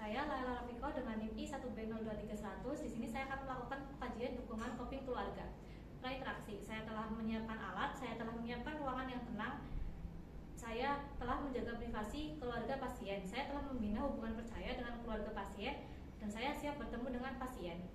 Saya Laila Rafiko dengan NIM I1B02300. Di sini saya akan melakukan kajian dukungan coping keluarga. Prainteraksi, saya telah menyiapkan alat, saya telah menyiapkan ruangan yang tenang, saya telah menjaga privasi keluarga pasien, saya telah membina hubungan percaya dengan keluarga pasien, dan saya siap bertemu dengan pasien.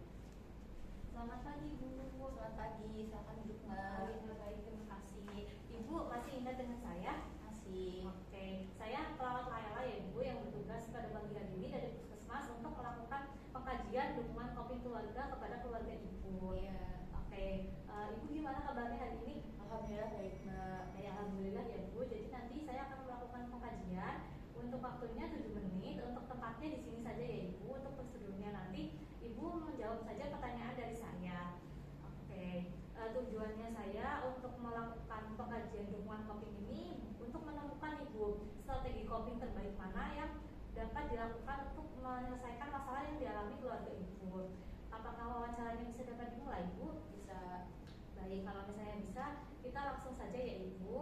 Selamat pagi Bu. Selamat pagi, silakan duduk Mbak. Baik, terima kasih. Ibu masih ingat dengan saya? Masih. Oke, saya perawat Laila ya Ibu yang bertugas pada pagi hari ini dari Puskesmas untuk melakukan pengkajian dukungan coping keluarga kepada keluarga Ibu. Iya. Oke, Ibu gimana kabarnya hari ini? Alhamdulillah baik Mbak. Ya, alhamdulillah ya Bu. Jadi nanti saya akan melakukan pengkajian untuk waktunya 7 menit, untuk tempatnya di sini saja ya Ibu. Untuk prosedurnya nanti Ibu menjawab saja pertanyaan dari saya. Oke, tujuannya saya untuk melakukan pengkajian dukungan coping ini untuk menemukan Ibu strategi coping terbaik mana yang dapat dilakukan untuk menyelesaikan masalah yang dialami keluarga Ibu. Apakah wawancaranya bisa dapat dimulai Ibu? Bisa. Baik, kalau misalnya bisa, kita langsung saja ya Ibu.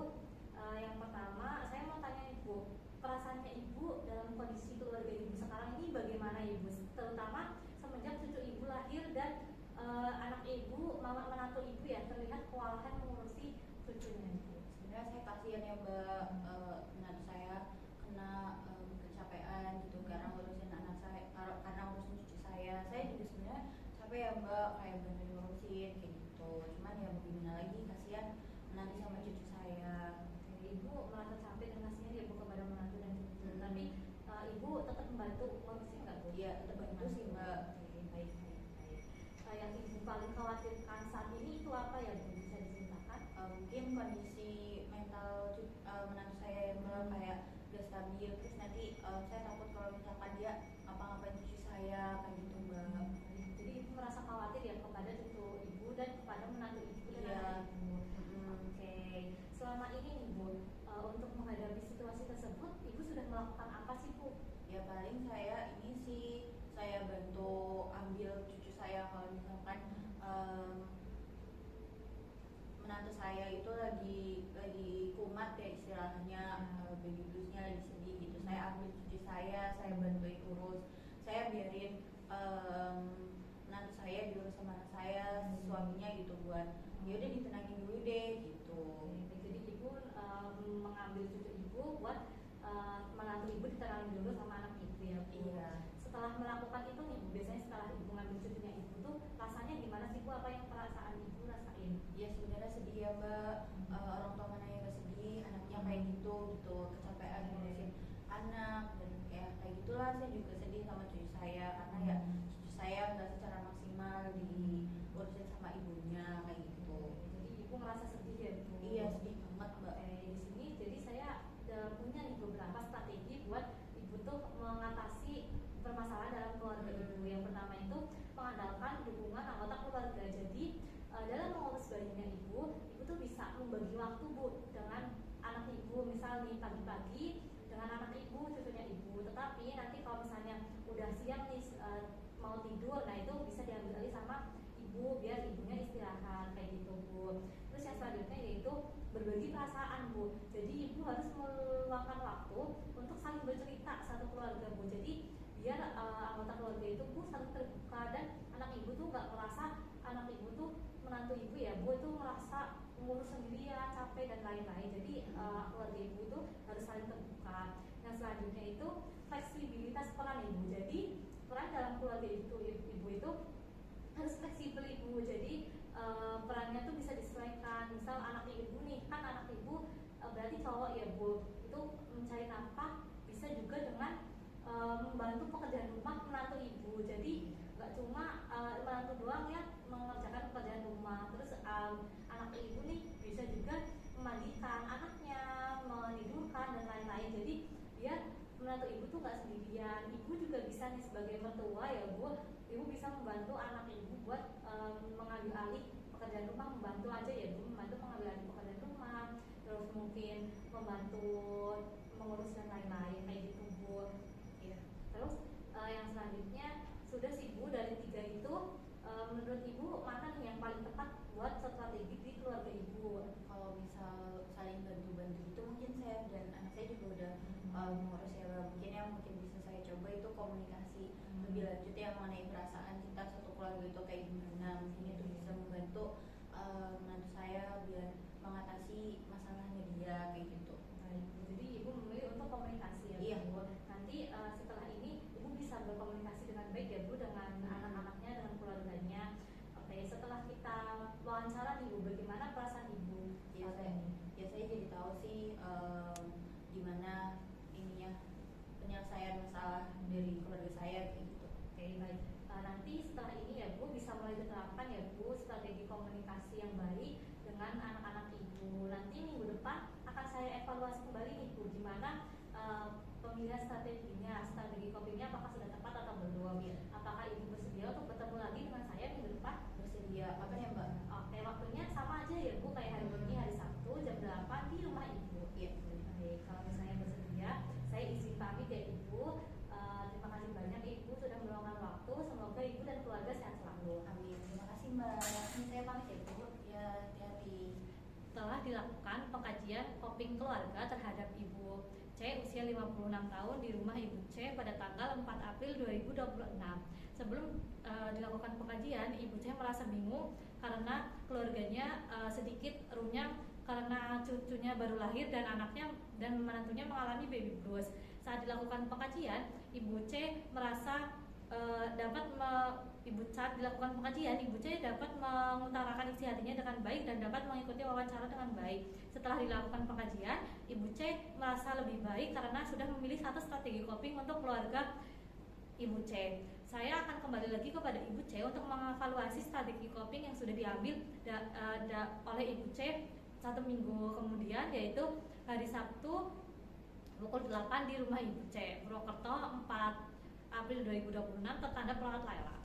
Yang pertama, saya mau tanya Ibu, perasaannya Ibu dalam kondisi keluarga Ibu sekarang ini bagaimana Ibu? Terutama semenjak cucu Ibu lahir dan anak Ibu, mama menantu Ibu ya terlihat kewalahan mengurusi cucunya Ibu. Sebenarnya saya kasihan ya Mbak, menantu saya kena kecapean gitu karena ngurusin anak saya, karena ngurusin cucu saya. Saya juga sebenarnya capek ya Mbak, kayak bener ngurusin kayak gitu. Cuman ya bagaimana lagi, kasihan menantu sama cucu saya. Ibu merasa capek dan kasihan ya Bu kepada menantu dan cucu. Tapi Ibu tetap membantu ngurusin nggak Bu? Iya, tetap bantu sih Mbak. Oke, baik. Yang Ibu paling khawatirkan saat ini itu apa ya Bu? Bisa diceritakan? Mungkin kondisi mental menantu saya yang Mbak kayak udah stabil. Terus nanti saya takut kalau misalkan dia ngapa-ngapain cucu saya kayak gitu Mbak. Jadi Ibu merasa khawatir ya kepada cucu Ibu dan kepada menantu Ibu dan Iya. anak Ibu. Oke, selama ini Ibu untuk menghadapi situasi tersebut, Ibu sudah melakukan apa sih Bu? Ya paling saya ini sih saya bantu ambil cucu saya kalau misalkan menantu saya itu lagi kumat ya istilahnya, baby bluesnya lagi sedih gitu. Saya ambil cucu saya bantuin urus, saya biarin menantu saya diurus sama anak saya, suaminya gitu buat ya udah ditenangin dulu deh gitu. Jadi Ibu mengambil cucu Ibu buat menantu Ibu ditenangin dulu sama anak Ibu ya Bu. Iya. Setelah melakukan itu nih Bu, biasanya setelah Ibu ngambil cucunya Ibu tuh rasanya gimana sih Bu? Apa yang perasaan Ibu rasain? Ya sebenarnya sedih ya Mbak, orang tua mana yang gak sedih anaknya kayak gitu kecapean ngurusin anak dan ya kayak gitulah. Saya juga sedih sama cucu saya karena ya cucu saya nggak secara maksimal diurusin sama ibunya kayak gitu. Jadi Ibu merasa sedih ya Bu? Iya sedih banget Mbak. Di sini jadi saya punya nih beberapa strategi buat Ibu tuh mengatasi permasalahan dalam keluarga Ibu. Yang pertama itu mengandalkan dukungan anggota keluarga. Jadi dalam mengurus bayinya Ibu tuh bisa membagi waktu Bu dengan anak Ibu. Misal nih pagi-pagi dengan anak Ibu, cucunya Ibu. Tetapi nanti kalau misalnya udah siang nih mau tidur, nah itu bisa diambil alih sama Ibu biar ibunya istirahat kayak gitu Bu. Terus yang selanjutnya yaitu berbagi perasaan Bu. Jadi Ibu harus meluangkan waktu untuk saling bercerita satu keluarga Bu. Jadi biar anggota keluarga itu Bu saling terbuka dan anak Ibu tuh nggak merasa anak Ibu tuh menantu Ibu ya Bu itu merasa ngurus sendirian, capek dan lain-lain. Jadi keluarga Ibu itu harus saling terbuka. Yang selanjutnya itu fleksibilitas peran Ibu. Jadi peran dalam keluarga Ibu itu harus fleksibel Ibu. Jadi perannya tuh bisa disesuaikan. Misal anak Ibu nih, kan anak Ibu berarti cowok ya Bu, itu mencari nafkah bisa juga dengan membantu pekerjaan rumah menantu Ibu. Jadi nggak cuma menantu doang yang mengerjakan pekerjaan rumah. Terus anak Ibu nih bisa juga memandikan anaknya, menidurkan dan lain-lain. Jadi biar menantu Ibu tuh nggak sendirian. Ibu juga bisa nih sebagai mertua ya Bu, Ibu bisa membantu anak Ibu buat mengambil alih pekerjaan rumah, membantu aja ya Bu, membantu mengambil alih pekerjaan rumah, terus mungkin membantu mengurus dan lain-lain kayak gitu Bu. Ya. Terus yang selanjutnya sudah sih Bu, dari 3 itu menurut Ibu mana nih yang paling tepat buat strategi di keluarga Ibu? Kalau misal saling bantu-bantu itu mungkin saya dan anak saya juga udah mengurus ya. Mungkin yang mungkin bisa saya coba itu komunikasi lebih lanjut ya mengenai perasaan kita satu keluarga itu kayak gimana. Mungkin itu bisa membantu menantu saya biar mengatasi masalahnya dia kayak gitu. Baik, jadi ibu memilih untuk komunikasi ya, Iya. Bu. Nanti setelah ini ibu bisa berkomunikasi dengan baik ya, Bu, dengan anak-anaknya, dengan keluarganya. Oke, setelah kita wawancara nih, Bu, bagaimana perasaan ibu Ya saat saya, ini? ya saya jadi tahu sih gimana ininya penyelesaian masalah dari keluarga saya kayak gitu. Oke, baik. Nanti setelah ini ya, Bu, bisa mulai diterapkan ya, Bu, strategi komunikasi yang baik dengan anak-anak ibu. Nanti minggu depan akan saya evaluasi kembali nih, Bu, gimana pemilihan strateginya, strategi copingnya apakah sudah tepat atau belum. Apakah ibu bersedia untuk bertemu lagi dengan saya minggu depan? Bersedia apa ya Mbak? Oke, waktunya sama aja ya, Bu, kayak hari ini, hari Sabtu jam 8 di rumah ibu. Iya. Baik, kalau misalnya bersedia, saya izin pamit ya Ibu. Terima kasih banyak Ibu sudah meluangkan waktu. Semoga Ibu dan keluarga sehat selalu. Amin. Terima kasih Mbak. Ini saya pamit ya Bu. Ya, hati-hati. Telah dilakukan pengkajian coping keluarga terhadap Ibu C usia 56 tahun di rumah Ibu C pada tanggal 4 April 2026. Sebelum dilakukan pengkajian, Ibu C merasa bingung karena keluarganya sedikit runyam karena cucunya baru lahir dan anaknya dan menantunya mengalami baby blues. Saat dilakukan pengkajian, Ibu C merasa saat dilakukan pengkajian, Ibu C dapat mengutarakan isi hatinya dengan baik dan dapat mengikuti wawancara dengan baik. Setelah dilakukan pengkajian, Ibu C merasa lebih baik karena sudah memilih satu strategi coping untuk keluarga Ibu C. Saya akan kembali lagi kepada Ibu C untuk mengevaluasi strategi coping yang sudah diambil oleh Ibu C 1 minggu kemudian, yaitu hari Sabtu pukul 8 di rumah Ibu C, Purwokerto, 4 April 2026, tertanda Pelaut Layla.